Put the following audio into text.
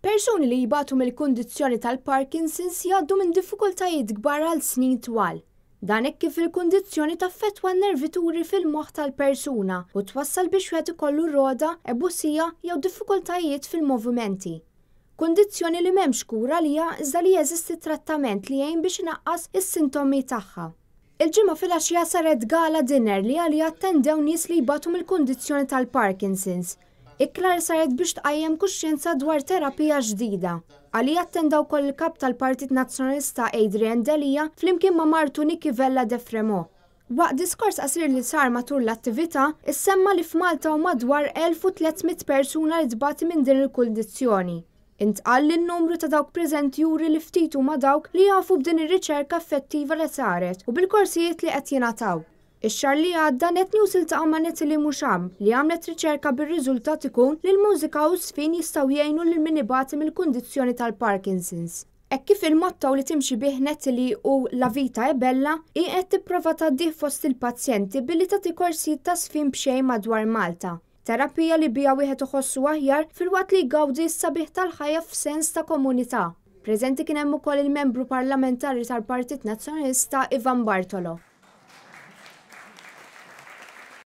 Persuni li jibatu mill-kundizzjoni tal-Parkinsons jgħaddu minn diffikultajiet kbar għal snin twal. Dan hekk kif il-kundizzjoni taffettwa n-nervituri fil-moħħ tal-persuna u twassal biex wieħed ikollu roda, ebussija jew diffikultajiet fil-movimenti. Kundizzjoni li m'hemmx kura liha iżda li jeżisti trattament li jgħin biex inaqqas is-sintomi tagħha. Il-ġimgħa filgħaxija saret gala dinner li għalija attendew nies li jibatu mill-kundizzjoni tal-Parkinsons. Ikla saret biex tqajjem kuxjenza dwar terapija ġdida. Għalija attendaw koll il-kap tal-Partit Nazzjonalista Adrian Delija flimkien ma' Martu Niki Vella de Fremo. Waqt diskors qasir li sar matul l-attività, issemma li f'Malta u madwar 1300 persuna li tbati minn din il-kundizzjoni. Intqal li n-numru ta' dawk preżenti juri li ftit huma dawk li jafu b'din ir-riċerka effettiva li saret u bil-korsijiet li qed jingħataw. Ix-xahar li għadda Net News iltaqa' ma' Natalie Muxam li għamlet riċerka bir-riżultat ikun li l-mużika u s-sfin jistgħu jgħinu lil min ibati mill-kundizzjoni tal-Parkinsons. Hekk kif il-motto li timxi bih Natalie u La Vita è Bella hi qed tipprova tgħaddih fost il-pazjenti billi tagħti korsijiet ta' sfin b'xejn madwar Malta. Terapija li biha wieħed iħossu aħjar filwaqt li jgawdi s-sabiħ tal-ħajja f'sens ta' komunità. Preżenti kien hemm ukoll il-membru parlamentari tal-Partit Nazzjonalista Ivan Bartolo.